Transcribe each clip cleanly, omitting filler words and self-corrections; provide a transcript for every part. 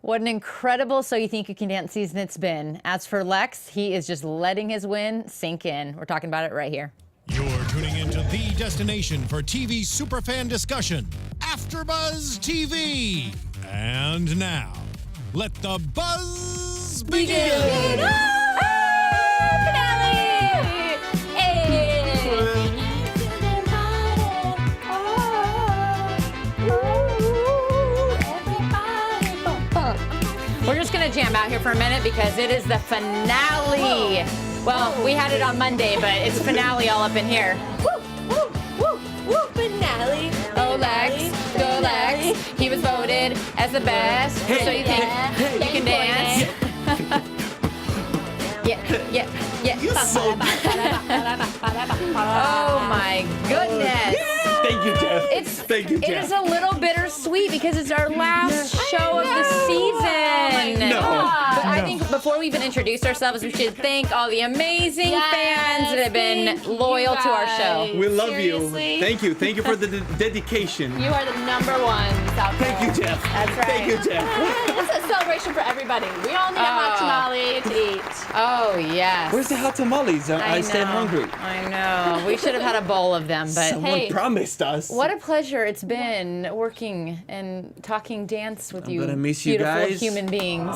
What an incredible So You Think You Can Dance season it's been. As for Lex, he is just letting his win sink in. We're talking about it right here. You're tuning into the destination for TV superfan discussion, AfterBuzz TV. And now, let the buzz begin. We're just gonna jam out here for a minute because it is the finale. Well, we had it on Monday, but it's finale all up in here. Finale. Oh, Lex, go Lex. He was voted as the best. So you think you can dance? Yeah. You're so Oh my goodness. Thank you, Jeff. Thank you, It Jeff. is a little bittersweet because it's our last show of the season. But I think before we even introduce ourselves, we should thank all the amazing fans that have been loyal to our show. We love Seriously? you. Thank you. Thank you for the dedication. You are the number ones out there. Thank you, Jeff. That's right. Thank you, Jeff. It's a celebration for everybody. We all need a hot tamale to eat. Oh, yes. Where's the hot tamales? I stand know. hungry. I know. We should have had a bowl of them, but Someone Hey. promised us. what a pleasure it's been working and talking dance with you gonna miss you beautiful guys. human beings.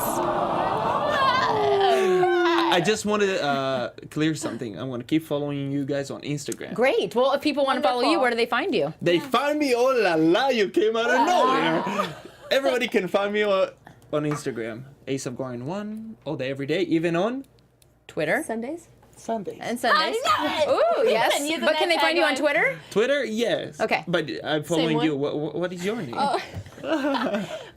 I just wanted to clear something. I'm going to keep following you guys on Instagram. Great. Well, if people want to follow you, Wonderful. where do they find you? They find me, oh la la, you came out of nowhere. Everybody can find me on Instagram. Asaf Goren 1, all day, every day, even on Twitter Sundays? Sundays. and Sundays. I know it. Ooh, yes. And using But can that they find you on tagline. Twitter? Twitter, yes. Okay. But I'm following one? you. What is your name?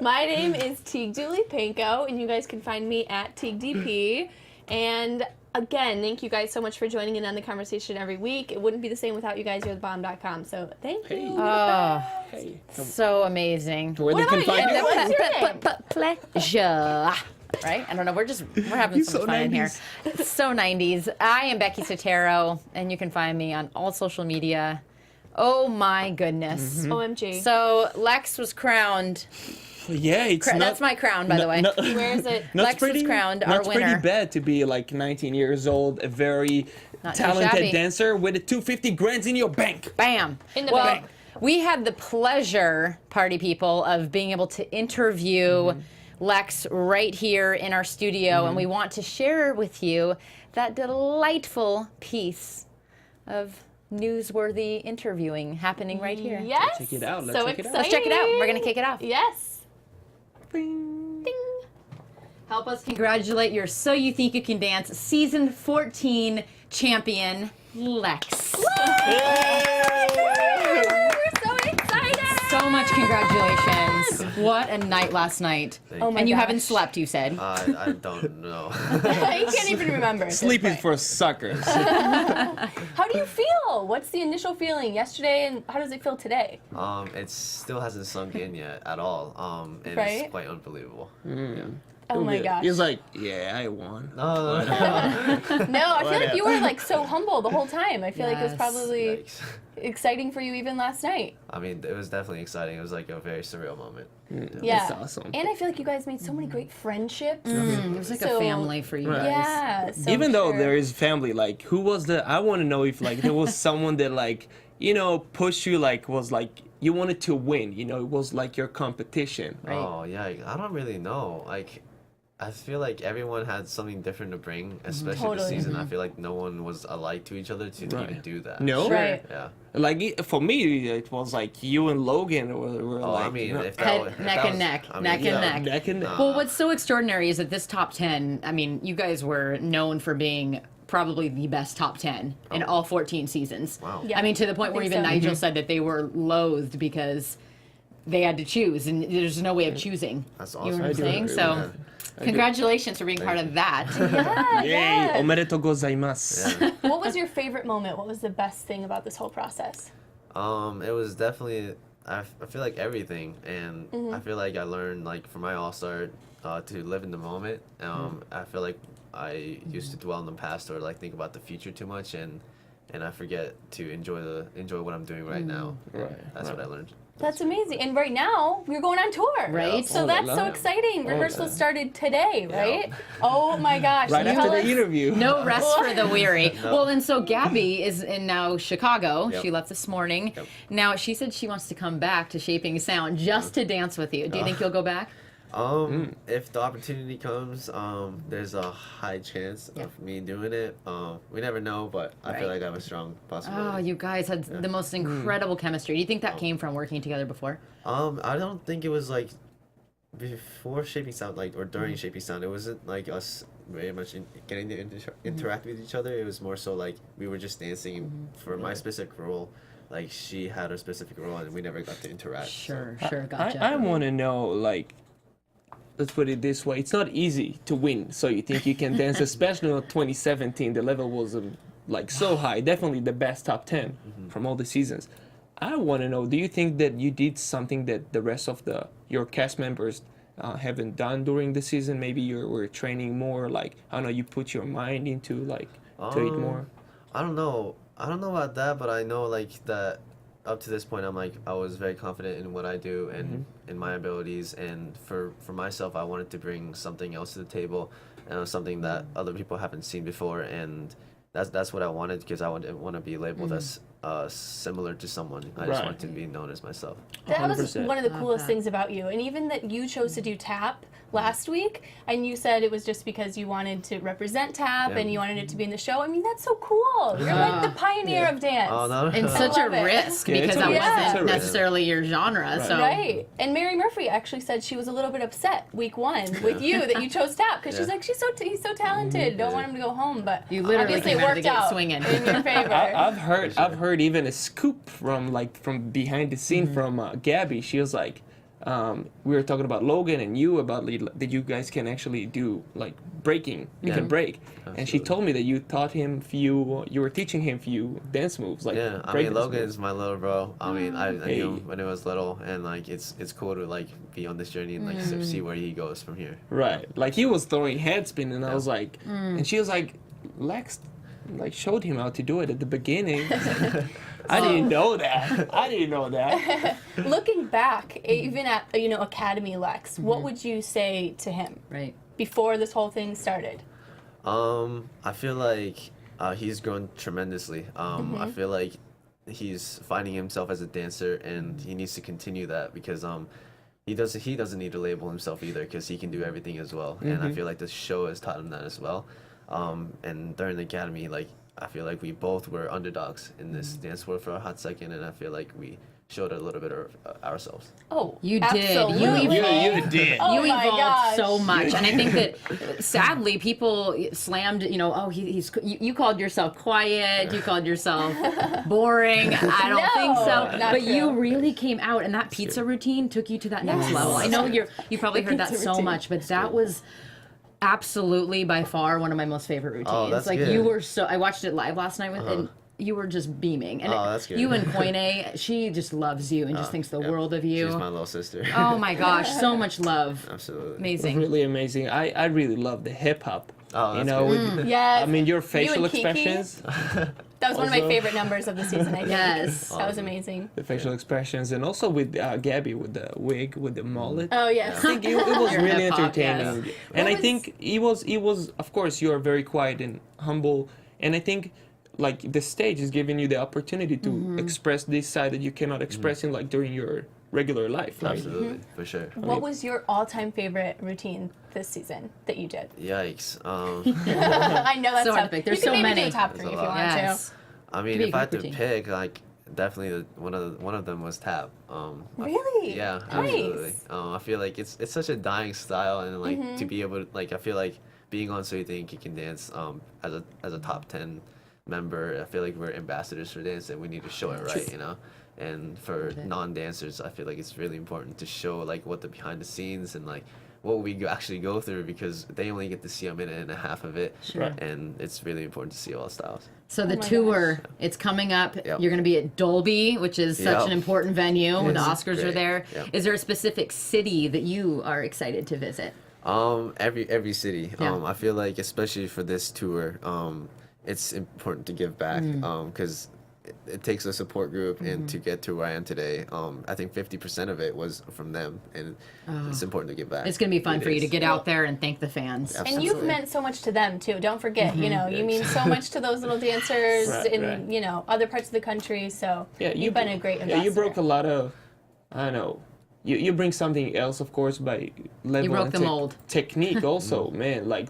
My name is Tiege Dooley-Panko, and you guys can find me at TiegDP. And again, thank you guys so much for joining in on the conversation every week. It wouldn't be the same without you guys. You're the bomb.com. So thank you. Oh, Hey. so amazing. Where What they can about find you? you? What's your name? Pleasure. Right? I don't know. We're having You're so much so fun in here. 90s. It's so 90s. I am Becky Sattero, and you can find me on all social media. Oh my goodness. OMG. So Lex was crowned. Yeah, it's not. That's my crown, by the way. Where is it? Not Lex was pretty, crowned not our pretty winner. bad to be like 19 years old, a very Not too shabby. talented dancer with a 250 grand in your bank. Bam. In the well, bank. we had the pleasure, party people, of being able to interview Lex right here in our studio, and we want to share with you that delightful piece of newsworthy interviewing happening right here. Yes. Check it out. Let's So check it out. Let's check it out. We're going to kick it off. Yes. Bing. Ding. Help us congratulate your So You Think You Can Dance Season 14 champion, Lex. We're so excited. So much congratulations. What a night last night. Oh my And you gosh. haven't slept, you said. I don't know. I can't even remember. at this Sleep is point. for suckers. How do you feel? What's the initial feeling yesterday, and how does it feel today? It still hasn't sunk in yet at all. And Right? it's quite unbelievable. Oh my gosh. He's like, yeah, I won. No. No, I feel like you were like so humble the whole time. I feel like it was Yes. probably Yikes. exciting for you even last night. I mean, it was definitely exciting. It was like a very surreal moment. Yeah. That's awesome. And I feel like you guys made so many great friendships. It was like a So- family for you Right. guys. Yeah. So Even though sure. there is family, like, who was the? I want to know if like there was someone that like pushed you, like was like you wanted to win. It was like your competition. Right. Oh, yeah. I don't really know. Like, I feel like everyone had something different to bring, especially Totally. this season. I feel like no one was alike to each other to Right. even do that. No. Right. Yeah. Like for me, it was like you and Logan were Oh, like I mean, if that Head- was, if neck that and was- neck, I mean, neck and yeah. neck. neck and neck. Well, what's so extraordinary is that this top 10, I mean, you guys were known for being probably the best top 10 in all 14 seasons. Wow. Yeah. I mean, to the point I where think even so. Nigel said that they were loathed because they had to choose, and there's no way of choosing. That's You know awesome. what I'm I do saying? agree So, with congratulations for being part of that. Yeah, Yay! yeah. Omedetou gozaimasu. Yeah. What was your favorite moment? What was the best thing about this whole process? It was definitely. I feel like everything, and Mm-hmm. I feel like I learned like for my All-Star to live in the moment. I feel like I used to dwell in the past or like think about the future too much, and I forget to enjoy what I'm doing right now. Right. That's what I learned. That's amazing. And right now, you're going on tour. Right. So Oh, that's I so love it. exciting. Oh, Rehearsal yeah. started today, right? Oh my gosh. Right Tell after us- the interview. No rest for the weary. Well, and so Gabby is in now Chicago. Yep. She left this morning. Yep. Now she said she wants to come back to Shaping Sound just to dance with you. Do you think you'll go back? If the opportunity comes, there's a high chance of me doing it. We never know, but I Right. feel like I have a strong possibility. Oh, you guys had the most incredible chemistry. Do you think that came from working together before? I don't think it was like before Shaping Sound, like or during Shaping Sound. It wasn't like us very much getting to interact with each other. It was more so like we were just dancing for my specific role. Like she had her specific role, and we never got to interact. Sure, gotcha. I want to know, like, let's put it this way: it's not easy to win. So you think you can dance, especially in 2017. The level was like so high, definitely the best top 10 from all the seasons. I want to know: do you think that you did something that the rest of your cast members haven't done during the season? Maybe you were training more. Like, I don't know, you put your mind into like to it more. I don't know. I don't know about that, but I know like that up to this point I was very confident in what I do and in my abilities, and for myself I wanted to bring something else to the table, and it was something that other people haven't seen before, and that's what I wanted, because I didn't want to be labeled as similar to someone. I just Right. wanted to be known as myself. That was 100%. one of the Love coolest that. things about you. And even that you chose to do tap last week, and you said it was just because you wanted to represent tap Yeah. and you wanted it to be in the show. I mean, that's so cool. You're like the pioneer of dance. Oh no! And such a love it. risk Yeah, it's because a that risk. It's a wasn't risk. necessarily your genre. So Right. And Mary Murphy actually said she was a little bit upset week 1 with you that you chose tap, because she's Yeah. like, he's so talented. Don't want him to go home, but You literally obviously came it out of the worked gate out swinging. in your favor. I've heard even a scoop from behind the scene from Gabby. She was like, we were talking about Logan and you about that you guys can actually do like breaking. You can break, and she Absolutely. told me that you taught him you were teaching him few dance moves like Yeah, I break mean dance Logan moves. is my little bro. I mean I knew him Hey. when he was little, and like it's cool to like be on this journey and like see where he goes from here. Right, like he was throwing head spin, and I was like, Mm. and she was like, Lex, like showed him how to do it at the beginning. I didn't know that. I didn't know that. Looking back, even at Academy Lex, what would you say to him right. before this whole thing started? I feel like he's grown tremendously. I feel like he's finding himself as a dancer, and he needs to continue that, because he doesn't need to label himself either, because he can do everything as well. And I feel like the show has taught him that as well. And during the academy, like I feel like we both were underdogs in this dance world for a hot second, and I feel like we showed a little bit of ourselves. Oh, You did. absolutely. You did. Oh You my evolved gosh. so much, and I think that sadly people slammed. You called yourself quiet. You called yourself boring. I don't think No, so. not But you true. really came out, and that pizza routine took you to that next Yes. level. I know you probably heard that pizza so routine. much, but that was absolutely by far one of my most favorite routines. Oh, that's like good. you were so. I watched it live last night and you were just beaming. And Oh, that's good. you and Koine, she just loves you and just thinks the world of you. She's my little sister. Oh my gosh, so much love. Absolutely. Amazing. Really amazing. I really love the hip hop. Oh, You that's know, good. with, Yes. I mean your You facial and Kiki? expressions. That was one of my Also- favorite numbers of the season, I think. Yes. That was amazing. The facial expressions, and also with Gabby with the wig, with the mullet. Oh, yes. I think it was Your really hip-hop, entertaining, yes. and What I was- think it was. Of course, you are very quiet and humble, and I think like the stage is giving you the opportunity to express this side that you cannot express in like during your regular life. Right? Absolutely, for sure. What was your all-time favorite routine this season that you did? Yikes. I know that's So hard tough. to pick. There's you can so maybe many. do a top There's 3 a if you lot. want Yes. I mean, Could be a if I had group to routine. pick, like definitely one of them was tap. Really? Yeah, Nice. absolutely. I feel like it's such a dying style, and like to be able to like I feel like being on So You Think You Can Dance as a top 10 member, I feel like we're ambassadors for dance, and we need to show it right, you know. And for non-dancers, I feel like it's really important to show like what the behind the scenes and like what we actually go through, because they only get to see a minute and a half of it, Sure. and it's really important to see all styles. So the my tour, it's coming up. Yep. You're going to be at Dolby, which is such Yep. an important venue. The It's Oscars are great. there. Is Yep. there a specific city that you are excited to visit? Every city. Yeah. I feel like especially for this tour, it's important to give back, because it takes a support group, and to get to where I am today, I think 50% of it was from them, and it's important to give back. It's going to be fun It for you is. to get out there and thank the fans. And you've meant so much to them too. Don't forget, you know, you mean so much to those little dancers in you know other parts of the country. So you've been a great ambassador. Yeah, you broke a lot of, I don't know. You bring something else, of course, by level You broke and the mold. technique also, man. Like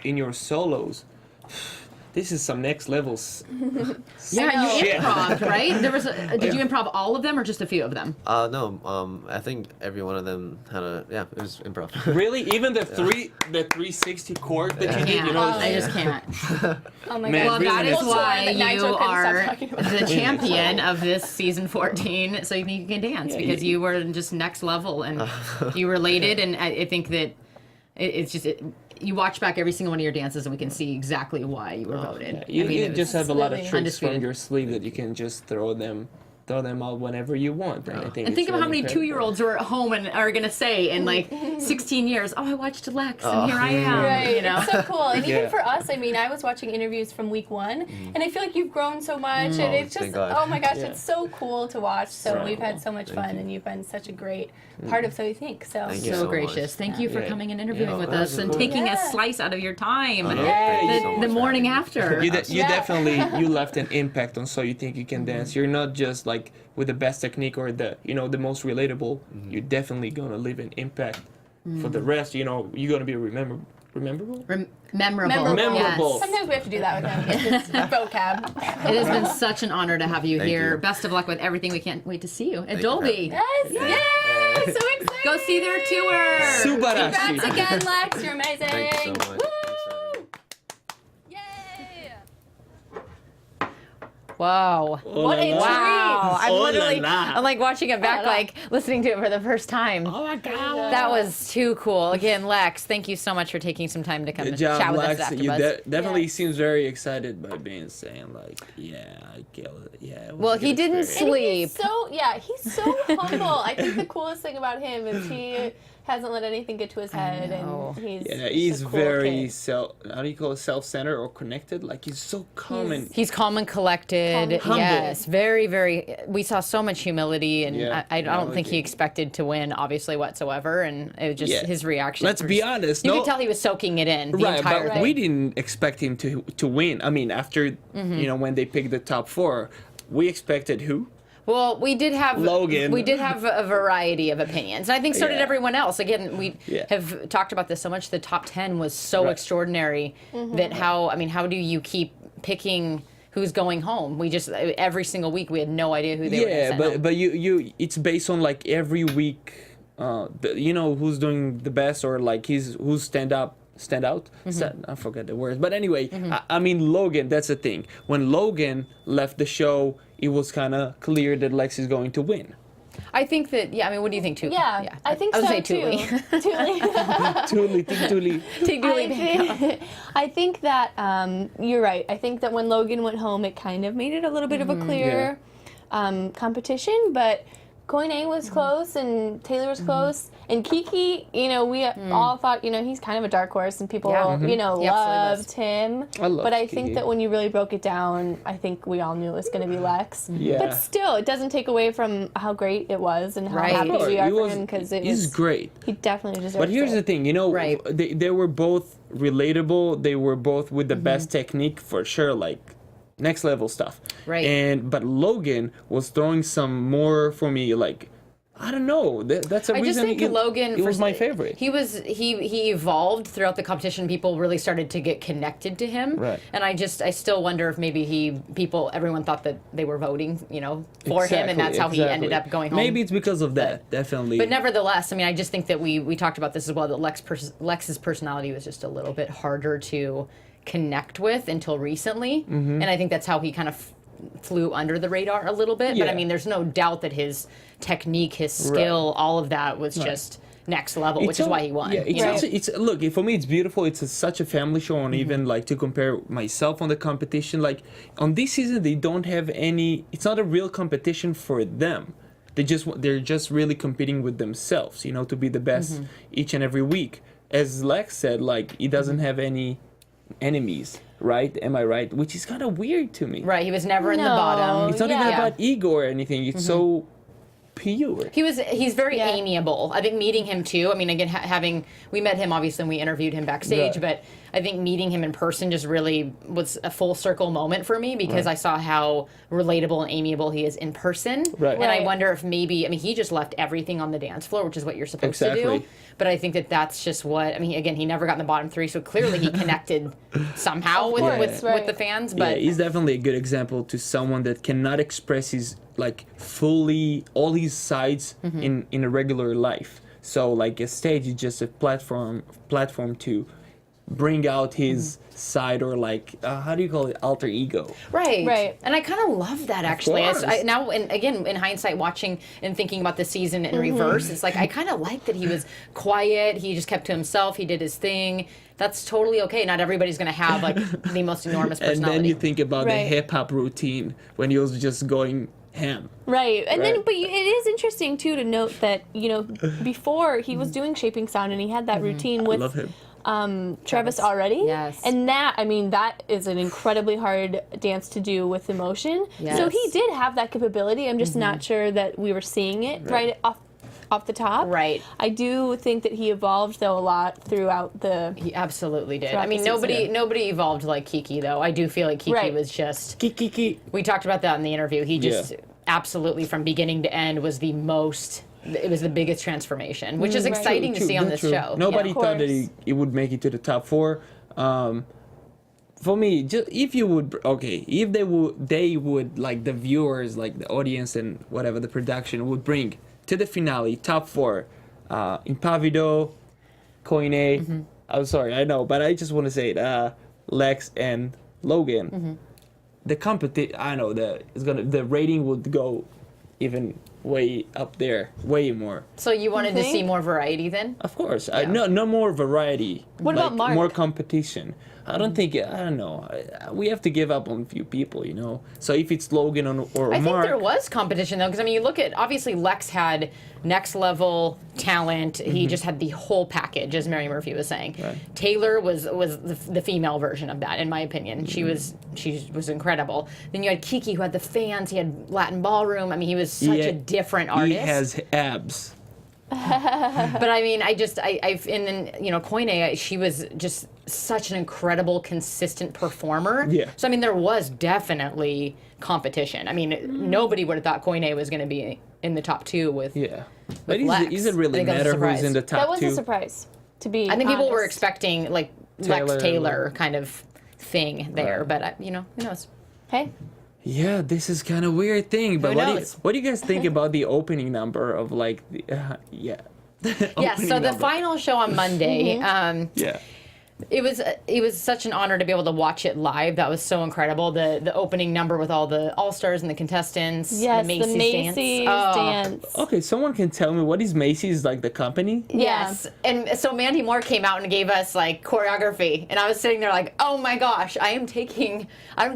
in your solos, this is some next levels. Yeah, you improv, right? There was. Did you improv all of them or just a few of them? No, I think every one of them had it was improv. Really, even the 360 chord that you did, Can't. you know. I just can't. Oh my Man, god. Well, that really is is. why That Nigel you couldn't stop are talking about the champion of this season 14. So you think you can dance because you were just next level and you related. And I think that it's just. You watch back every single one of your dances, and we can see exactly why you were voted. You, I mean, you it just was have a lot of really tricks undisputed. from your sleeve that you can just throw them out whenever you want. And I think And think it's about how really many incredible. 2-year-olds are at home and are going to say in like 16 years, oh, I watched Lex and here I am. Right, You know? it's so cool. And Yeah. even for us, I mean, I was watching interviews from week 1, and I feel like you've grown so much, and it's just, thank God. oh my gosh, Yeah. it's so cool to watch. So Right. we've had so much fun, and you've been such a great part of So You Think. So Thank you So so gracious. much. Thank you for Yeah. coming and interviewing Yeah, with of us and course. taking a Yeah. slice out of your time. Thank you so much The for morning having me. after. You Yeah. definitely you left an impact on So You Think You Can Dance. You're not just like with the best technique or the the most relatable. You're definitely gonna leave an impact for the rest. You're gonna be rememberable. Memorable. memorable. Memorable. Sometimes we have to do that with him. It's vocab. It has been such an honor to have you Thank here. you. Best of luck with everything. We can't wait to see you at you. Dolby. Yes, yay! So excited. Go see their tour. Subarashi. Congrats again, Lex. You're amazing. Thank you so much. Woo! Thanks for having me. Yay! Wow. What a Wow. I'm Oh la literally, la. I'm like watching it back, like listening to it for the first time. Oh my God. That was too cool. Again, Lex, thank you so much for taking some time to come Good and job, chat with Lex. us at You AfterBuzz. definitely Yeah. seems very excited by being saying like, yeah, I kill it. Yeah. it was Well, a he good didn't experience. sleep. He's so humble. I think the coolest thing about him is he hasn't let anything get to his head, know. and he's Yeah, just he's a cool very kid. how do you call it, self-centered or connected? Like he's so calm and He's calm and collected. Calm. Yes, very, very. We saw so much humility, and Yeah, I don't think he humility. expected to win, obviously, whatsoever. And it was just Yeah. his reaction. Let's be honest, You no- could tell he was soaking it in the right, entire but thing. we didn't expect him to win. I mean, after when they picked the top 4, we expected who? Well, we did have Logan. We did have a variety of opinions. And I think so did Yeah. everyone else. Again, we Yeah. have talked about this so much. The top 10 was so Right. extraordinary that how do you keep picking who's going home? We just every single week we had no idea who they were going to Yeah, send but home. but you it's based on like every week, who's doing the best or like who's stand out. I forget the words, but anyway, I mean Logan. That's the thing. When Logan left the show, it was kind of clear that Lex is going to win. I think that what do you think, Tuli? Yeah, I think I would so say too. Tuli. Tuli, Tuli. Take Dooley. I think that you're right. I think that when Logan went home, it kind of made it a little bit of a clear competition, but Koine was close and Taylor was close. And Kiki, we all thought, he's kind of a dark horse and people, He absolutely loved him. I love But I Kiki. think that when you really broke it down, I think we all knew it was going to be Lex. Yeah. But still, it doesn't take away from how great it was and how Right. happy Sure, we are he for was- him because he's great. he definitely deserves it. But here's the thing, Right. they were both relatable. They were both with the best technique for sure, like next level stuff. Right. But Logan was throwing some more for me, like I don't know. That's a I reason. just think Logan. It was my favorite. He evolved throughout the competition. People really started to get connected to him. Right. And I still wonder if maybe everyone thought that they were voting, for him, and that's how he ended up going home. Maybe it's because of that. Definitely. But nevertheless, I just think that we talked about this as well. That Lex's personality was just a little bit harder to connect with until recently, and I think that's how he kind of flew under the radar a little bit. Yeah. But there's no doubt that his technique, his skill, all of that was just next level, which is why he won. Yeah, it's look, for me it's beautiful. It's such a family show, and even like to compare myself on the competition, like on this season they don't have any. It's not a real competition for them. They're just really competing with themselves, to be the best each and every week. As Lex said, like he doesn't have any enemies. right? Am I right? Which is kind of weird to me. Right, he was never in the No. bottom. It's not even Yeah. about ego or anything. It's so pure. He's very Yeah. amiable. I think meeting him too. I mean, again, we met him obviously, and we interviewed him backstage, Right. but I think meeting him in person just really was a full circle moment for me because I saw how relatable and amiable he is in person. Right. And I Right. wonder if maybe, I mean, he just left everything on the dance floor, which is what you're supposed to Exactly. do. But I think that that's just what, I mean, again, he never got in the bottom three, so clearly he connected somehow with, course, with right. the fans. Yeah, But he's definitely a good example to someone that cannot express his like fully all his sides in a regular life. So like a stage is just a platform to bring out his side, or like how do you call it, alter ego. Right. And I kind of love that actually. course. Now, and again, in hindsight, watching and thinking about the season in Mm-hmm. reverse, it's like I kind of like that he was quiet. He just kept to himself. He did his thing. That's totally okay. Not everybody's going to have like the most enormous And personality. then you think about the Right. hip hop routine when he was just going ham. Right. And then, Right. but it is interesting too to note that, before he was doing Shaping Sound and he had that routine with Love him. Travis already. Yes. And that is an incredibly hard dance to do with emotion. So Yes. he did have that capability. I'm just not sure that we were seeing it right off the top. Right. I do think that he evolved though a lot throughout the He absolutely did. Throughout I mean, the season. nobody evolved like Kiki though. I do feel like Kiki Right. was just. Kiki. We talked about that in the interview. He just Yeah. absolutely, from beginning to end, was the most. It was the biggest transformation, which is Right. exciting to see on this True. show. Nobody of thought that course. he would make it to the top 4. For me, just if they would like the viewers, like the audience and whatever the production would bring to the finale, top 4, Impavido, Koine. Mm-hmm. I'm sorry, I know, but I just want to say it, Lex and Logan. Mm-hmm. The competition, I know that the rating would go even way up there, way more. So you wanted to think? see more variety then? Of course, no more variety. What about Mark? More competition. I don't think. I don't know. We have to give up on a few people, So if it's Logan or I think Mark, there was competition though, because I mean, you look at obviously Lex had next level talent. He just had the whole package, as Mary Murphy was saying. Right. Taylor was the female version of that, in my opinion. She was incredible. Then you had Kiki, who had the fans. He had Latin ballroom. I mean, he was such a different artist. he has abs. But I mean, and then Koine, she was just such an incredible, consistent performer. Yeah. So I mean, there was definitely competition. I mean, nobody would have thought Koine was going to be in the top 2 with. Yeah, but Lex. is it I really think that was a matter who's surprise. in the top that was 2? a surprise to be. I think people were honest. expecting like Taylor. Lex Taylor kind of thing there, but who knows? Hey, Yeah, this is kind of weird thing. But Who knows? what do you guys think about the opening number of like the Yeah. opening So the number? final show on Monday. Yeah. It was such an honor to be able to watch it live. That was so incredible. The opening number with all the all-stars and the contestants. yes, the the Macy's, Macy's dance. Oh. dance. Okay, someone can tell me what is Macy's, like the company? Yes. And so Mandy Moore came out and gave us like choreography. And I was sitting there like, oh my gosh, I don't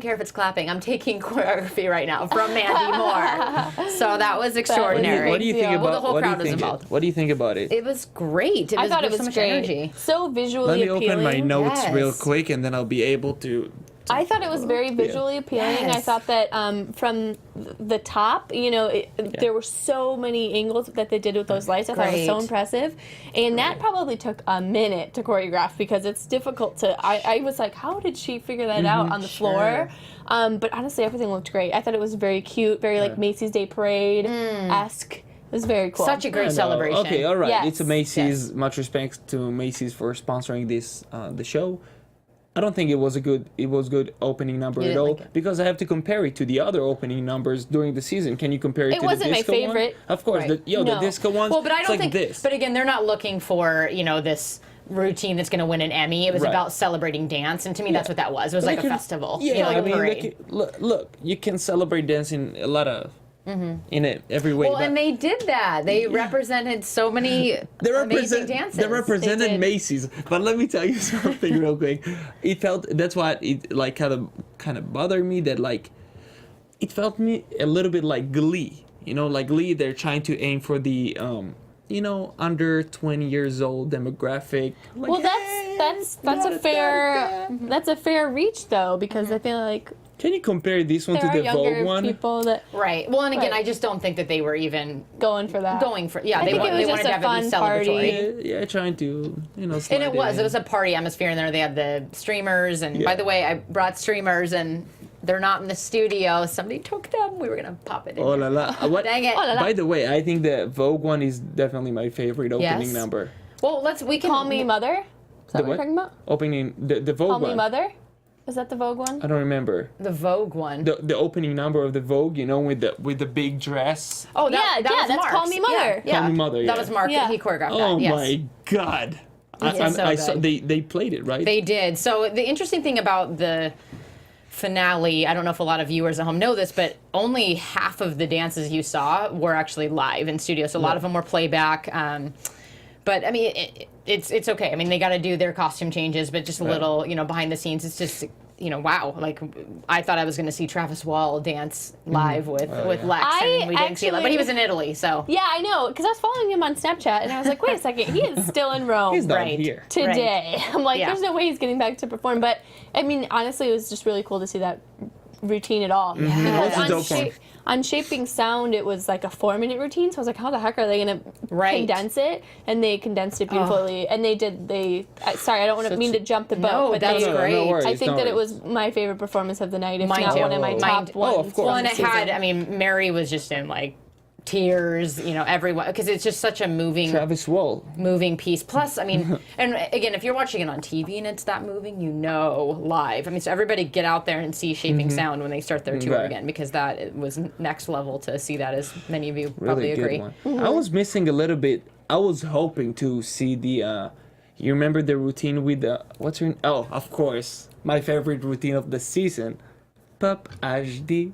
care if it's clapping, I'm taking choreography right now from Mandy Moore. So that was extraordinary. What do you think Yeah. about? Well, the whole what do you crowd was think involved. What do you think about it? It was great. I thought it there was so much great. energy. So visually Let me appealing. open my notes real Yes. quick, and then I'll be able to. I thought it was very visually appealing. I Yes. thought that from the top, there were so many angles that they did with those lights. I thought it was so Great. impressive. And that probably took a minute to choreograph because it's difficult to. I was like, how did she figure that out on the floor? But honestly, everything looked great. I thought it was very cute, very like Macy's Day Parade-esque. It was very cool. Such a great I know. celebration. Okay, all right. Yes. It's a Macy's. Yes. Much respect to Macy's for sponsoring this the show. I don't think it was good opening number You at didn't all like it? because I have to compare it to the other opening numbers during the season. Can you compare it It to wasn't the my disco favorite. one? Of course, Right. the No. disco ones. Well, but I it's don't like think. this. But again, they're not looking for this routine that's going to win an Emmy. It was Right. about celebrating dance, and to me, that's what that was. It was like They a can- festival. Yeah, like I a mean, parade. look, you can celebrate dance in a lot of in it every way. Well, but and they did that. They represented so many amazing dances. They represented They did. Macy's. But let me tell you something real quick. It felt that's why it like kind of bothered me that like it felt me a little bit like Glee. Like Glee, they're trying to aim for the under 20 years old demographic. Like, Well, hey, that's a fair reach though, because I feel like Can you compare this one there to are the Vogue younger one? people that Right. Well, and again, Right. I just don't think that they were even going for that. going for. Yeah, I they think it was they just wanted to a have it be fun party. celebratory. Yeah, trying to, And slide it was. in. It was a party atmosphere in there. They had the streamers, and Yeah. by the way, I brought streamers, and they're not in the studio. Somebody took them. We were gonna pop it in. Oh here. la la. What? Dang it. Oh la la. By the way, I think the Vogue one is definitely my favorite opening Yes. number. Well, we can Call Me Mother? Is that what you're talking about? Opening the Vogue Call one. Me Mother? Was that the Vogue one? I don't remember the Vogue one. the opening number of the Vogue. with the big dress. Oh, that Yeah, was that's Mark's. Call Me Mother. Yeah, Call Me Mother, yeah. That was Mark. Yeah. He choreographed Oh that. Yes. my God! It's so I saw good. they played it right. They did. So the interesting thing about the finale, I don't know if a lot of viewers at home know this, but only half of the dances you saw were actually live in studio. So a lot of them were playback. But I mean, it's okay. I mean, they got to do their costume changes, but just a little, behind the scenes, it's just. Wow, like I thought I was going to see Travis Wall dance live with Lex, and we didn't see that. But he was in Italy, so. Yeah, I know, because I was following him on Snapchat, and I was like, wait a second, he is still in Rome. He's not Right. here. Today. I'm like, Yeah. there's no way he's getting back to perform. But I mean, honestly, it was just really cool to see that routine at all. That was a dope one. On Shaping Sound, it was like a 4-minute routine. So I was like, how the heck are they going to Right. condense it? And they condensed it beautifully. And sorry, I don't want to mean to jump the boat, No, but that's they, great. No worries, I think no that it worries. was my favorite performance of the night, if Mine not too. one of my Mine top too. ones. Oh, of course. Well, and from it the had, season. I mean, Mary was just in like tears, everyone, because it's just such a Travis Wall. moving piece. Plus, I mean, and again, if you're watching it on TV and it's that moving, live. I mean, so everybody get out there and see Shaping Sound when they start their tour Right. again, because that was next level to see that, as many of you Really probably good agree. one. I was missing a little bit. I was hoping to see the. You remember the routine with the what's her? Oh, of course, my favorite routine of the season. Pop HD.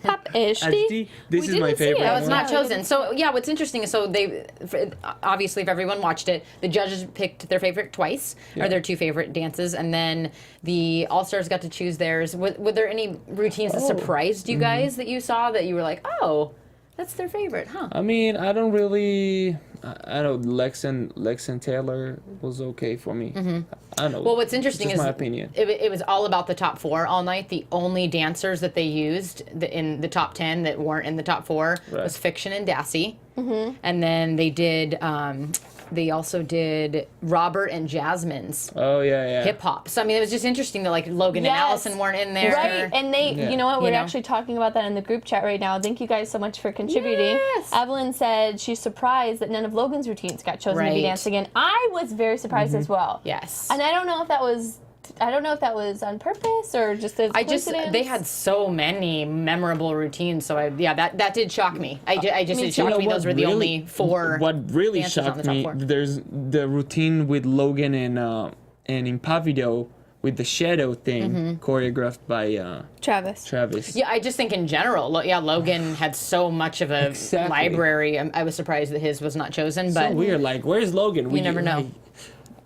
Pop HD. This We is my didn't see favorite it. That was one. not chosen. So yeah, what's interesting is obviously if everyone watched it, the judges picked their favorite twice, or their two favorite dances, and then the All Stars got to choose theirs. Were there any routines that surprised you guys that you saw that you were like, oh, that's their favorite, huh? I mean, I don't really. I know Lex and Taylor was okay for me. I know. Well, what's interesting just is my opinion. It was all about the top 4 all night. The only dancers that they used in the top 10 that weren't in the top 4 Right. was Fiction and Dassy. And then they did. They also did Robert and Jasmine's Oh yeah. hip hop. So I mean, it was just interesting that like Logan and Yes. Allison weren't in there. Right, and they, Yeah. you know what, we're You know? actually talking about that in the group chat right now. Thank you guys so much for contributing. Yes. Evelyn said she's surprised that none of Logan's routines got chosen to be Right. dancing in. I was very surprised as well. Yes. And I don't know if that was on purpose or just as coincidence. They had so many memorable routines. So that did shock me. It shocked me those were the only 4. What really dancers on shocked the top me, 4. there's the routine with Logan and in Pavido with the shadow thing choreographed by Travis. Travis. Yeah, I just think in general, Logan had so much of a Exactly. library. I was surprised that his was not chosen, but So weird. Like, where's Logan? you never know.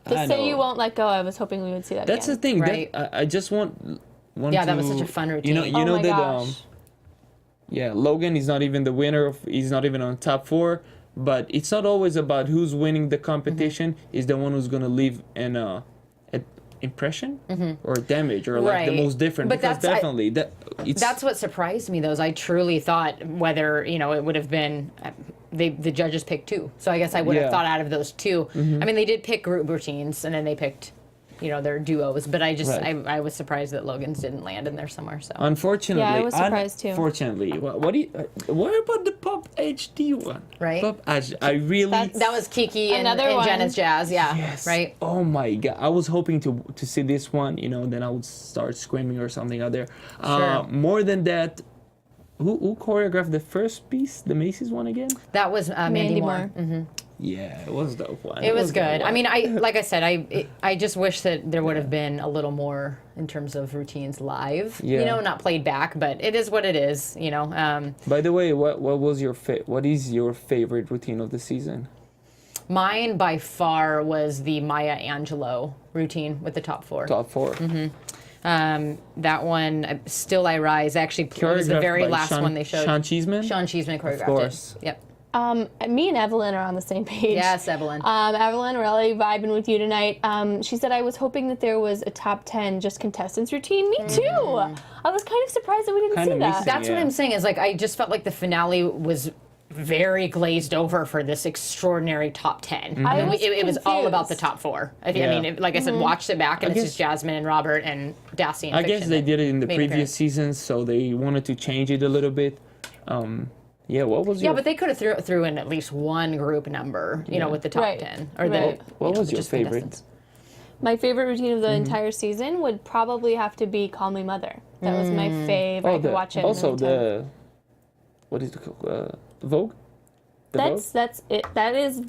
Just say you won't let go. I was hoping we would see that That's the again. thing. Right. I just want. Yeah, that was such a fun routine. You Oh know my that. gosh. Yeah, Logan is not even the winner. He's not even on top 4. But it's not always about who's winning the competition. Is the one who's gonna leave an impression or damage or like the Right. most different. But because that's- definitely That's what surprised me, though. Is I truly thought whether it would have been the judges picked 2, so I guess I would have Yeah. thought out of those 2. I mean, they did pick group routines, and then they picked their duos. But I just Right. I was surprised that Logan's didn't land in there somewhere. So Unfortunately, Yeah, I was surprised too. Unfortunately, what about the Pop HD one? Right. Pop HD. I really. that was Kiki and Another one. Jenna's Jazz. Yeah. Yes. Right. Oh my god! I was hoping to see this one. Then I would start screaming or something out there. Sure. More than that, who choreographed the first piece, the Macy's one again? That was Mandy Moore. Yeah, it was dope one. It was dope good. I one. mean, like I said, I just wish that there would have been a little more in terms of routines live. Yeah. Not played back, but it is what it is. By the way, what is your favorite routine of the season? Mine by far was the Maya Angelou routine with the top 4. Top 4. That one, Still I Rise, actually it was the Choreographed very by last one they showed. Sean Cheeseman. Sean Cheeseman choreographed course. it. Yep. Me and Evelyn are on the same page. Yes, Evelyn. Evelyn, really vibing with you tonight. She said, I was hoping that there was a top 10 just contestants routine. Me too. I was kind of surprised that we didn't see that. missing. That's what Yeah. I'm saying is like I just felt like the finale was very glazed over for this extraordinary top 10. I And was it was all about the confused. top 4. I Yeah. mean, like I said, watched it back and it's guess- just Jasmine and Robert and Dassy and I guess Fiction they that did it in the made previous appearance. seasons, so they wanted to change it a little bit. Yeah, what was Yeah, your but they could have threw in at least one group number, you know, with the top Right. 10. Or Right. What was your just favorite? contestants. My favorite routine of the entire season would probably have to be Call Me Mother. That was my favorite. I could watch it. also anytime. the what is it called? Vogue. The Vogue? That's it. That is,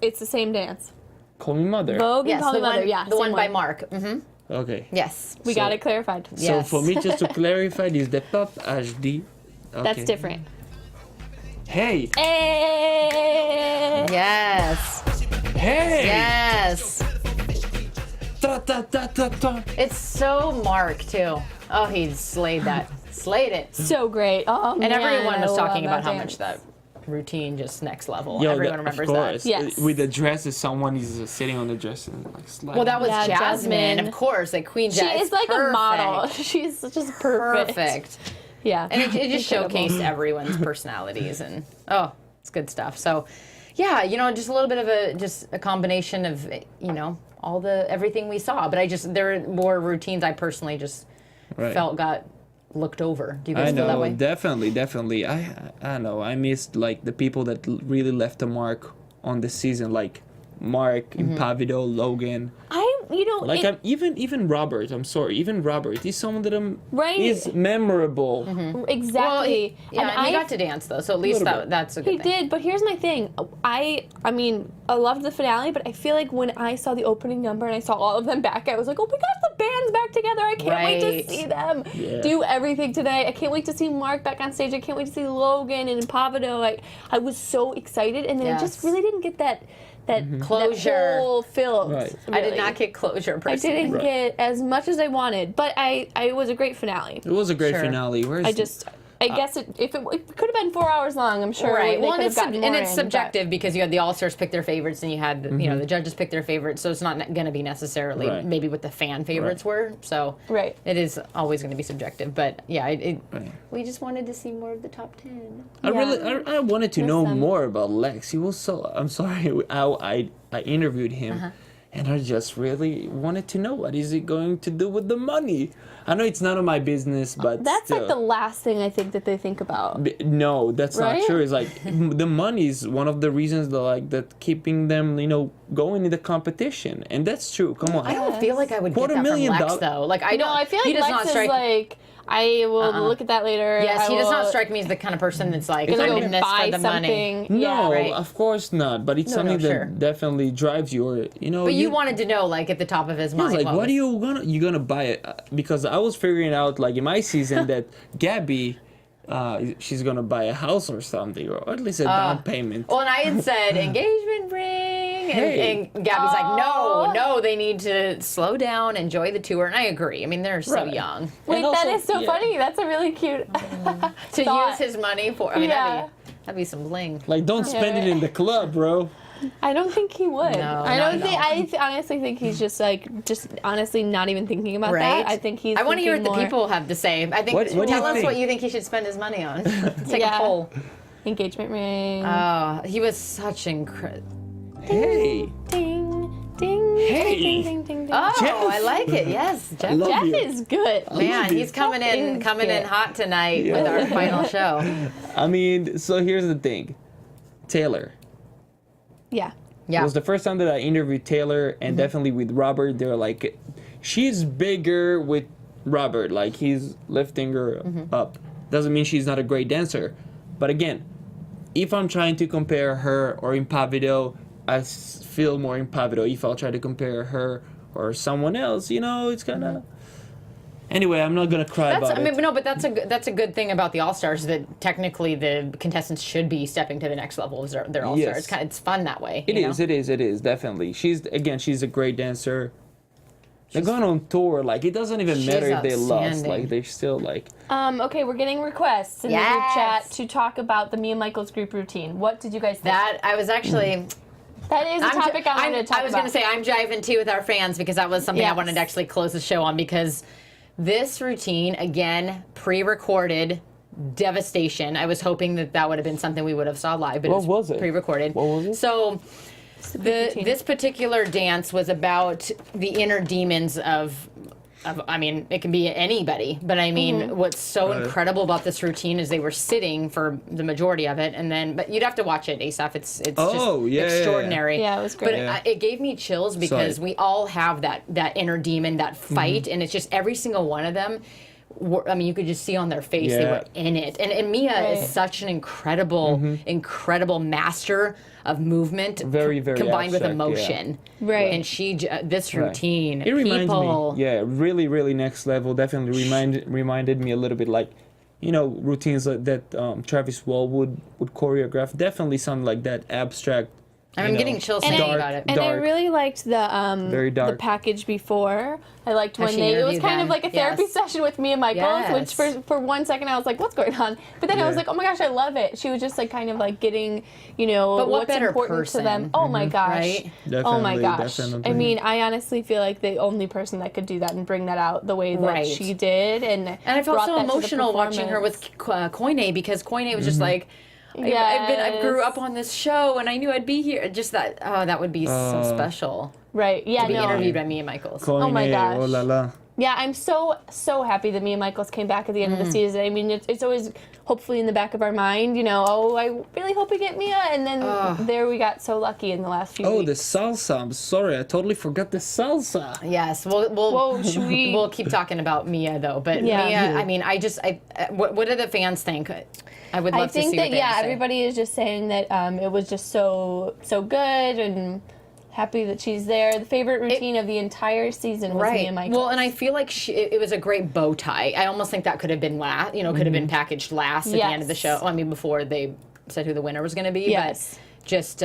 it's the same dance. Call Me Mother. Vogue Yes, and Call the Me Mother. one, Yeah, the same one by Mark. Okay. Yes. We So- got it clarified. So Yes. for me, just to clarify, this is the Pop HD. Okay. That's different. Hey. Hey! Yes. Hey. Yes. Ta, ta, ta, ta, ta. It's so Mark too. Oh, he slayed that. Slayed it. So great. Oh, And man, everyone was I talking love about how dance. much that routine just next level. Yo, Everyone of remembers course. that. Yes. With the dresses, someone is sitting on the dress and like sliding. Well, that was Yeah, Jasmine, Jasmine. of course, like Queen She Jasmine. is like a model. She's just perfect. Perfect. Yeah. And it just Incredible. showcased everyone's personalities and oh, it's good stuff. So, yeah, you know, just a little bit of a combination of, you know, everything we saw. But there were more routines I personally just Right. felt got looked over. Do you guys I feel that know, way? definitely. I know. I missed like the people that really left a mark on the season, like Mark, Impavido, Logan. Like even Robert. I'm sorry, even Robert. He's someone that Right. is memorable. Exactly. And he got to dance though, so at least Little bit. that's a good He thing. did, but here's my thing. I mean, I loved the finale, but I feel like when I saw the opening number and I saw all of them back, I was like, oh my gosh, the band's back together. I can't wait Right. to see them Yeah. do everything tonight. I can't wait to see Mark back on stage. I can't wait to see Logan and Pavido. I was so excited, and then I just Yes. really didn't get that Closure. That hole filled. Right. I did really. not get closure I personally. didn't get as much as I wanted, but it was a great finale. It was a great Sure. finale. I guess if it could have been 4 hours long, I'm sure Right. they Well, could have gotten more and it's in, but- subjective because you had the All Stars pick their favorites and you had you know the judges pick their favorites, so it's not going to be necessarily Right. maybe what the fan favorites were. So Right. it is always going to be subjective. But yeah, Right. we just wanted to see more of the top 10. I wanted to know Listen. more about Lex. He was so. I'm sorry. I interviewed him, and I just really wanted to know what is he going to do with the money. I know it's none of my business, but That's still. like the last thing I think that they think about. No, that's Right? not true. It's like the money is one of the reasons that keeping them, going in the competition, and that's true. Come on. I don't feel like I would get that from $250,000 Lex though. Like I don't. No, I feel like he does Lex not is strike. like, I will look at that later. Yes, I he does not will- strike me as the kind of person that's like gonna I'm go in this buy for the money. something. Yeah, No, right. of course not. But it's No, no, something sure. that definitely drives you, or But you wanted to know, like at the top of his I mind. was like, what was- are you gonna buy it? Because I was figuring out like in my season that Gabby, she's gonna buy a house or something, or at least a down payment. Well, and I had said engagement ring, Hey. and Gabby's like, no, they need to slow down, enjoy the tour, and I agree. I mean, they're so Right. young Wait, And that also- is so yeah. funny. That's a really cute to thought. use his money for. I mean, Yeah. that'd be some bling. Like, don't spend it in the club, bro. I don't think he would. No, I not don't at think. all. I honestly think he's just honestly not even thinking about Right? that. I think he's. I want to hear what thinking the more people have to say. I think. What do you Tell us think? what you think he should spend his money on. Let's take Yeah. a poll. engagement ring. He was such incredible. Hey, ding, ding, Hey. ding, ding, ding, ding. Oh, Jeff. I like it. Yes, Jeff. love Jeff you. is good. Man, love you. he's coming in good. hot tonight with our final show. I mean, so here's the thing, Taylor. Yeah. Yeah. It was the first time that I interviewed Taylor, and definitely with Robert. They're like, she's bigger with Robert. Like he's lifting her up. Doesn't mean she's not a great dancer, but again, if I'm trying to compare her or Impavido, I feel more Impavido. If I'll try to compare her or someone else, it's kind of. Anyway, I'm not gonna cry That's, about I mean, it. no, but that's a good thing about the All Stars that technically the contestants should be stepping to the next level as their All Yes. Stars. It's fun that way. It is definitely. She's a great dancer. They're going on tour. Like, it doesn't even She's matter if they lost. outstanding. Like, they're still like. Okay, we're getting requests in the group Yes. chat to talk about the Mia Michaels group routine. What did you guys think? That I was actually. That is a topic I wanted to talk about. I was going to say I'm jiving too with our fans because that was something I Yes. wanted to actually close the show on because this routine again pre-recorded. Devastation. I was hoping that would have been something we would have saw live, but What it's was it? pre-recorded. What was it? So this particular dance was about the inner demons of I mean, it can be anybody, but I mean, what's so incredible about this routine is they were sitting for the majority of it, and then, but you'd have to watch it, Asaf. It's just extraordinary. Yeah, it was great. But it gave me chills because we all have that inner demon, that fight, and it's just every single one of them. I mean, you could just see on their face they were in it. And Mia is such an incredible master of movement, Very combined with abstract, emotion. Right. And this routine, It reminds people, me, really next level. Definitely reminded me a little bit like, routines that Travis Wall would choreograph. Definitely something like that abstract. I'm getting chills thinking about it. And I really liked the Very dark. the package before. I liked How when she it was interviewed kind them. of like a therapy Yes. session with Mia Michaels, which for 1 second I was like, what's going on? But then I was like, oh my gosh, I love it. She was just like kind of like getting, what what's better important to them. person? Oh my gosh. Right? Oh my Definitely, gosh. definitely. I mean, I honestly feel like the only person that could do that and bring that out the way that Right. she did. And I felt brought so that to the emotional watching her with Koine because Koine was just like, I grew up on this show and I knew I'd be here. Just that would be so special. Right. Yeah, To be no. interviewed by Mia Michaels. Oh my gosh. Oh la la. Yeah, I'm so happy that Mia Michaels came back at the end of the season. I mean, it's always hopefully in the back of our mind, I really hope we get Mia, and then there we got so lucky in the last few Oh, weeks. the salsa. I'm sorry, I totally forgot the salsa. Yes, Well, should we? we'll keep talking about Mia though. But Yeah. Mia, I mean, what do the fans think? I would love I to think see that what they have to say. everybody is just saying that it was just so good, and happy that she's there. The favorite routine of the entire season was Mia Michaels. Well, and I feel like it was a great bow tie. I almost think that could have been last. Could have been packaged last at the end of the show. I mean, before they said who the winner was going to be. Yes. But just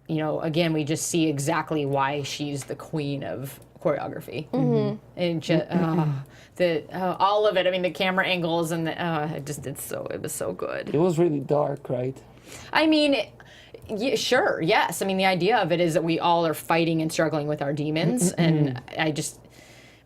again, we just see exactly why she's the queen of choreography. And just all of it. I mean, the camera angles and it was so good. It was really dark, right? I mean, yeah, sure, yes. I mean, the idea of it is that we all are fighting and struggling with our demons, and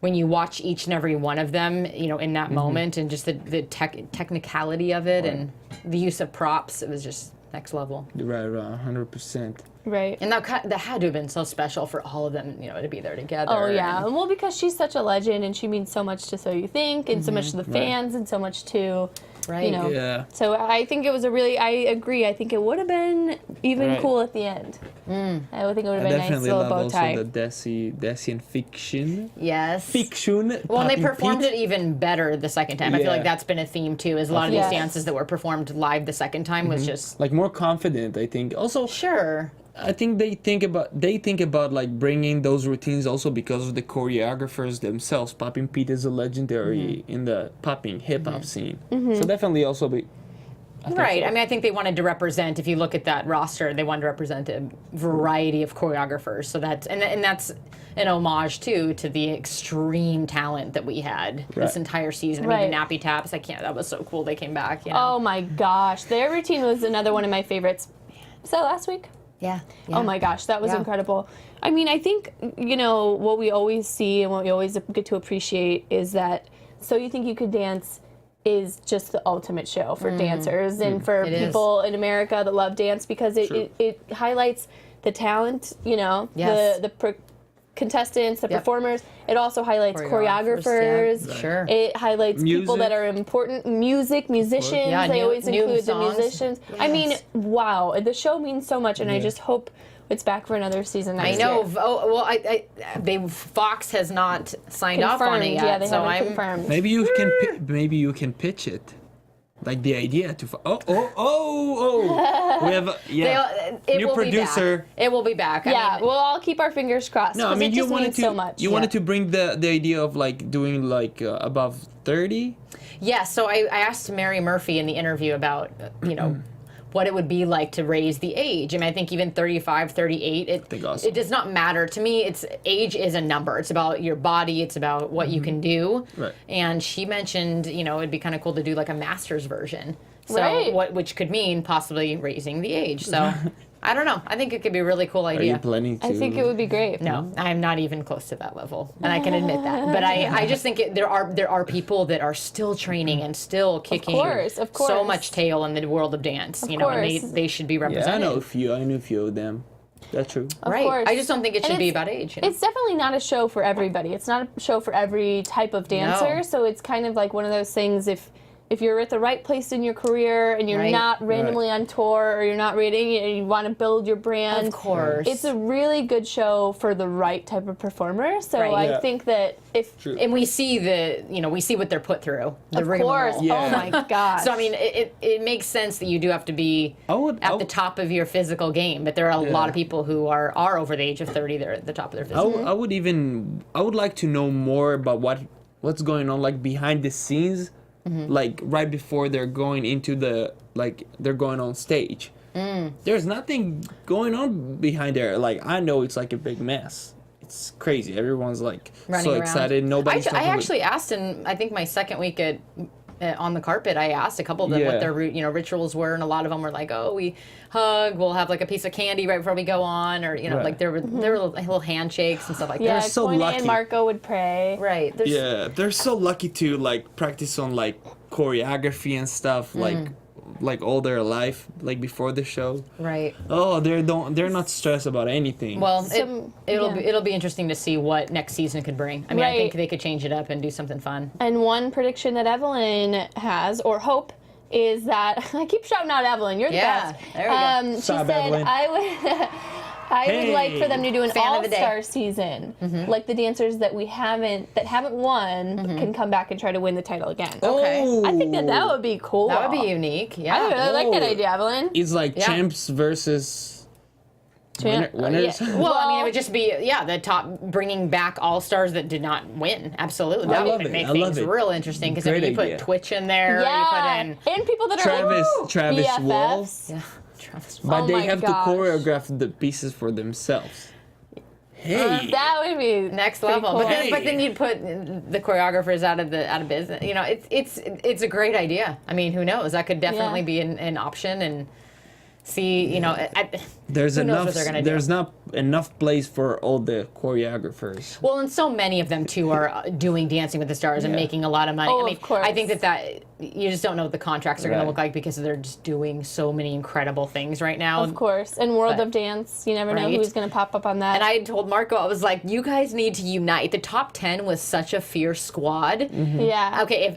when you watch each and every one of them, in that moment, and just the technicality of it, and the use of props, it was just next level. Right, 100%. right. And that had to have been so special for all of them, to be there together. Oh yeah, and- well, because she's such a legend and she means so much to So You Think and so much to the fans and so much to, Right. Yeah. So I think it was I agree. I think it would have been even Right. cool at the end. I think it would have I been a nice definitely little love bow also tie. the Desi fiction. Yes. Fiction. Well, and they Popping performed Pete. it even better the second time. I feel Yeah. like that's been a theme too. Is a lot of these Yes. dances that were performed live the second time was just Like more confident, I think. Also, sure. I think they think about like bringing those routines also because of the choreographers themselves. Popping Pete is a legendary in the popping hip hop scene. So definitely also be. I think Right. so. I mean, I think they wanted to represent. If you look at that roster, they wanted to represent a variety of choreographers. So that's and that's an homage too to the extreme talent that we had this Right. entire season. I mean, the Right. Nappy Taps. That was so cool. They came back. Oh my gosh, their routine was another one of my favorites. Was that last week? Yeah. Oh my gosh, that was Yeah. incredible. I mean, I think, what we always see and what we always get to appreciate is that So You Think You Could Dance is just the ultimate show for dancers and for It is. people in America that love dance because it highlights the talent, Yes. the contestants, the Yep. performers. It also highlights choreographers. Yeah, sure. It highlights people Music. that are important. Musicians. Yeah, they new- always new include the songs. musicians. I mean, Yes. wow. The show means so much, and I just hope it's back for another season I next know. year. Oh, well, Fox has not signed off on it yet. Yeah, they so haven't I'm confirmed. Maybe you can pitch it, like the idea to. We have it new will producer. Be back. It will be back. I Yeah, mean, we'll all keep our fingers crossed. No, I 'cause mean it you just wanted means to. so much. You wanted to bring the idea of like doing like above 30. yeah. So I asked Mary Murphy in the interview about what it would be like to raise the age. I mean, I think even 35, 38, it does not matter. To me, age is a number. It's about your body. It's about what you can do. Right. And she mentioned, it'd be kind of cool to do like a master's version. So Right. which could mean possibly raising the age. So I don't know. I think it could be a really cool Are idea. you planning to? I think it would be great. No, I'm not even close to that level, and I can admit that. But I just think there are people that are still training and still kicking of so course. much tail in the world of dance. Of And course. they should be Yeah, represented. I know a few. I knew a few of them. That's true. Of Right. course. I just don't think it And should be it's- about age. It's definitely not a show for everybody. It's not a show for every type of dancer. No. So it's kind of like one of those things if you're at the right place in your career and you're Right. not randomly on tour or you're not reading and you want to build your brand, Of course. it's a really good show for the right type of performer. So Right. I Yeah. think that if True. And we see we see what they're put through. The of rigmarole. course, Yeah. oh my gosh. So I mean, it makes sense that you do have to be at the top of your physical game. But there are a lot of people who are over the age of 30. They're at the top of their physical. I would like to know more about what's going on, like behind the scenes, like right before they're going into they're going on stage. There's nothing going on behind there. Like, I know it's like a big mess. It's crazy. Everyone's like Running so around. excited. Nobody's I talking actually asked in I think my second week at on the carpet, I asked a couple of them what Yeah. their rituals were, and a lot of them were like, oh, we hug, we'll have like a piece of candy right before we go on, or Right. like there were little handshakes and stuff like yeah, that. so Koine lucky. and Marco would pray. Right. There's, Yeah, they're so lucky to like practice on like choreography and stuff like all their life, like before the show. Right. Oh, they're not stressed about anything. Well, it'll yeah. be interesting to see what next season could bring. I mean, I think Right. they could change it up and do something fun. And one prediction that Evelyn has, or hope, is that I keep shouting out Evelyn. You're the Yeah, best. there we go. She Sup, said Evelyn? I would like for them to do an Fan of the day. all-star season, like the dancers that haven't won can come back and try to win the title again. Okay. I think that would be cool. That would be unique. I Yeah. really like that Oh. idea, Evelyn. It's like Yeah. champs versus winners. yeah. Well, I mean, it would just be the top, bringing back all stars that did not win. Absolutely, that love would it. make I love things it. real interesting because Great you put idea. Twitch in there, Yeah, you put in and people that Travis are like Travis Wall. BFFs. yeah, Travis. But Oh they my have gosh. to choreograph the pieces for themselves. Hey. That would be Next pretty level, cool. but then you'd put the choreographers out of business. It's a great idea. I mean, who knows? That could definitely Yeah. be an option and see. There's who knows enough what they're gonna do. there's not enough place for all the choreographers. Well, and so many of them too are doing Dancing with the Stars and Yeah. making a lot of money. Oh, I mean, of course. I think that you just don't know what the contracts are going Right. to look like because they're just doing so many incredible things right now. Of course. And World But- of Dance, you never know Right. who's going to pop up on that. And I told Marco, I was like, you guys need to unite. The top 10 was such a fierce squad. yeah. Okay,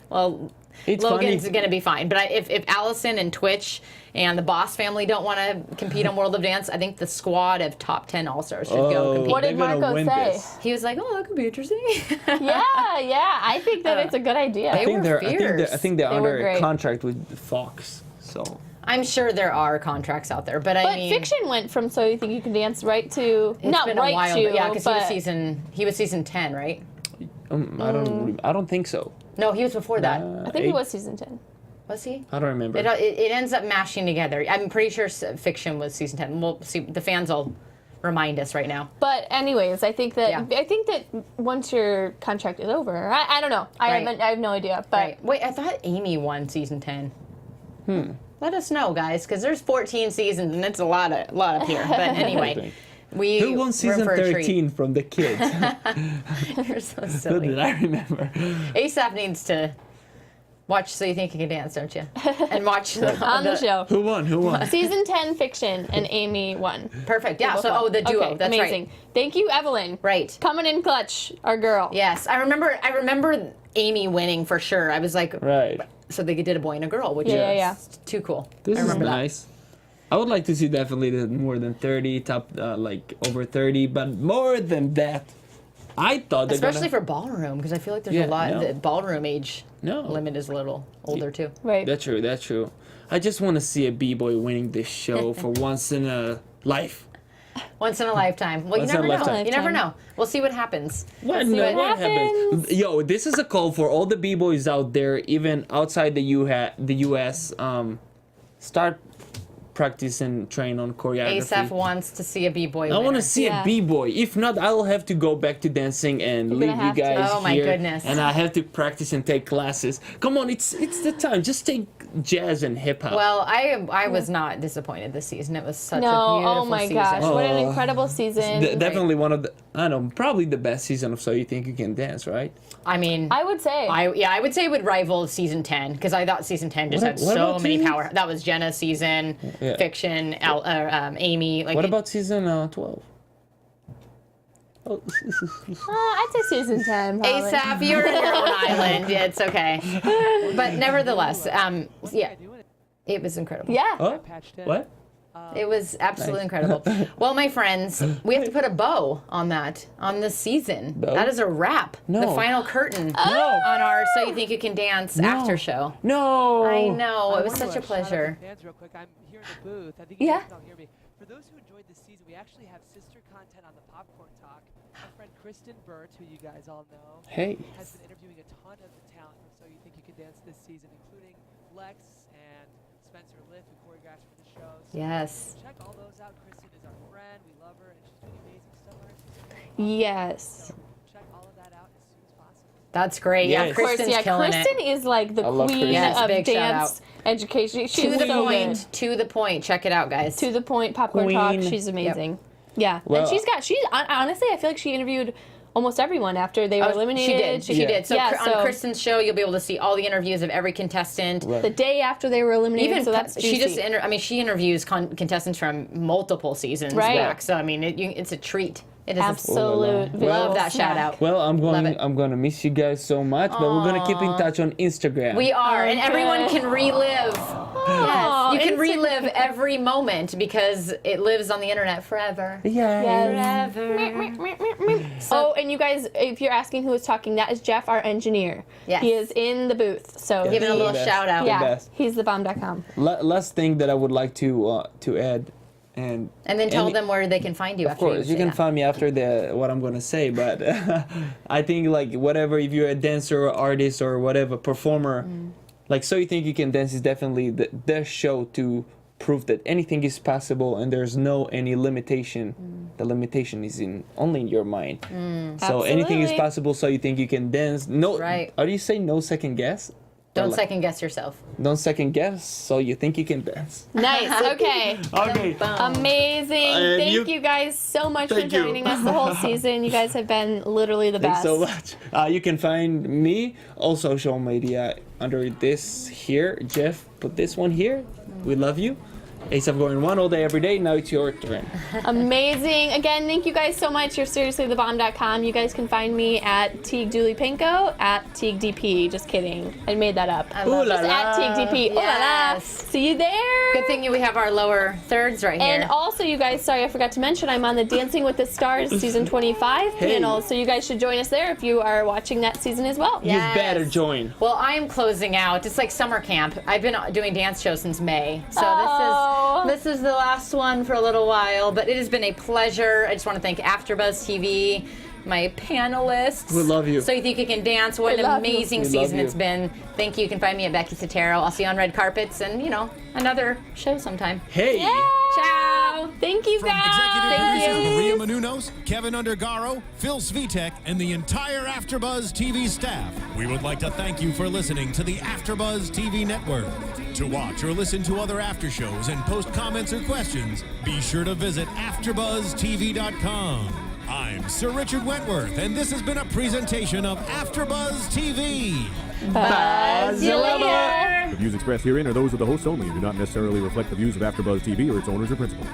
well, It's Logan's funny. going to be fine. But if Allison and Twitch and the Boss family don't want to compete on World of Dance, I think the squad of top 10 All-Stars should go compete. What did they're gonna Marco win say? this. He was like, oh, that could be interesting. yeah. I think that it's a good idea. They were I fierce. think they're They were under a great. contract with Fox. So I'm sure there are contracts out there, but I But mean, Fiction went from So You Think You Can Dance right to it's not been right a while, to, but yeah, because but he was season 10, right? I don't think so. No, he was before that. I think it was season 10. Was he? I don't remember. It ends up mashing together. I'm pretty sure Fiction was season 10. We'll see. The fans will remind us right now. But anyways, I think that Yeah. once your contract is over, I don't know. I Right. have no idea. But Right. Wait, I thought Amy won season 10. Let us know, guys, because there's 14 seasons and it's a lot up here. But anyway, we Who won we're in season for a treat. 13 from the kids? You're so Who silly. did I remember? Asaf needs to watch So You Think You Can Dance, don't you? And watch on the show. Who won? Season 10 Fiction and Amy won. Perfect. Yeah. Both So won. the duo. Okay, That's amazing. right. Thank you, Evelyn. Right. Coming in clutch, our girl. Yes, I remember Amy winning for sure. I was like, Right. so they did a boy and a girl, which Yeah, is too cool. This I is remember that. nice. I would like to see definitely more than 30, top like over 30, but more than that. I thought they're Especially gonna, for ballroom, because I feel like there's Yeah, a lot. no. The ballroom age No. limit is a little older too. Right. That's true. I just want to see a b-boy winning this show for once in a life. Once in a lifetime. Well, Once you in a never know. lifetime. You never know. We'll see what happens. What, see what what happens? happens. Yo, this is a call for all the b-boys out there, even outside the US. Start practicing, train on choreography. Asaf wants to see a b-boy. I want to see Yeah. a b-boy. If not, I'll have to go back to dancing and You're leave gonna you have to. guys Oh, my here. goodness. And I have to practice and take classes. Come on, it's the time. Just take jazz and hip hop. Well, I was not disappointed this season. It was such a No, beautiful oh my season. gosh, what an Oh. incredible season. Definitely one of the, I don't know, probably the best season of So You Think You Can Dance, right? I mean, I would say. I would say it would rival season 10 because I thought season 10 just What had about so many season- power. That was Jenna's season, Yeah. Fiction, Amy. Like What about season 12? Oh, I'd say season 10. Probably. Asaf? You're in your own island. Yeah, it's okay. But nevertheless, yeah, it was incredible. Yeah. oh, what? It was absolutely incredible. Well, my friends, we have to put a bow on this season. Bow? That is a wrap. No. The final curtain No. on our So You Think You Can Dance after show. No. I know. It was such a pleasure. Fans, real quick. I'm here in the booth. I think Yeah. you guys can all hear me. For those who enjoyed this season, we actually have sister content on the Popcorn Talk. My friend Kristen Burt, who you guys all know, Hey. has been interviewing a ton of the talent from So You Think You Can Dance this season, including Lex and Spencer Liff, who choreographed for the show. So Yes. check all those out. Kristen is our friend. We love her, and she's doing amazing stuff on our season. Yes. So check all of that out as soon as possible. That's great. Yeah, Yes. Of course, Kristen's yeah. killing Kristen it. is like the I love queen Kristen. Yes, of big shout dance education. She's To the so point. good. To the point. Check it out, guys. To the point, Popcorn Talk. Queen. She's amazing. Yeah. Well, and she's honestly, I feel like she interviewed almost everyone after they were eliminated. She did. So, yeah, on Kristen's show, you'll be able to see all the interviews of every contestant. Right. the day after they were eliminated. Even so that's she juicy. just she interviews contestants from multiple seasons Right. back. So I mean, it's a treat. It is. absolute. Love that snack. shout out. Well, I'm Love it. going to miss you guys so much, but we're going to keep in touch on Instagram. We are, and Okay. everyone can relive. Aw, Yes, you can Instagram. relive every moment because it lives on the internet forever. Yeah. Oh, and you guys, if you're asking who is talking, that is Jeff, our engineer. Yes. He is in the booth. So Yes. Giving a The little best. shout out. The yeah, best. he's thebomb.com. Last thing that I would like to add, and And then tell any- them where they can find you. Of course, you can find me after what I'm gonna say, but I think like whatever, if you're a dancer or artist or whatever performer, like So You Think You Can Dance is definitely the show to prove that anything is possible and there's no any limitation. The limitation is only in your mind. So anything is Absolutely. possible. So You Think You Can Dance. No, Right. How do you say no second guess? Don't Or like, second guess yourself. Don't second guess. So You Think You Can Dance. Nice. Okay. Okay. Amazing. And Thank you- you guys so much for Thank you. joining us the whole season. You guys have been literally the Thanks best. so much. You can find me on social media under this here. Jeff, put this one here. We love you. Asaf Goren 1 all day, every day. Now it's your turn. Amazing. Again, thank you guys so much. You're seriously thebomb.com. You guys can find me at Tiege Dooley-Panko, at Tiege DP. Just kidding. I made that up. I love Ooh la Just at Tiege DP. Ooh la la. Yes. See you there. Good thing we have our lower thirds right here. And also, you guys, sorry, I forgot to mention, I'm on the Dancing with the Stars season 25 Hey. panel, so you guys should join us there if you are watching that season as well. Yeah. You better join. Well, I am closing out. It's like summer camp. I've been doing dance shows since May, so Oh. this is the last one for a little while. But it has been a pleasure. I just want to thank AfterBuzz TV, my panelists. We love you. So You Think You Can Dance. What We an love you. amazing We love season you. it's been. Thank you. You can find me at Becky Sattero. I'll see you on red carpets and another show sometime. Hey. Ciao. Thank you From guys. executive Thank producer you. Maria Menounos, Kevin Undergaro, Phil Svitek, and the entire AfterBuzz TV staff, we would like to thank you for listening to the AfterBuzz TV network. To watch or listen to other after shows and post comments or questions, be sure to visit AfterBuzzTV.com. I'm Sir Richard Wentworth, and this has been a presentation of AfterBuzz TV. Buzz you later. The views expressed herein are those of the hosts only and do not necessarily reflect the views of AfterBuzz TV or its owners or principals.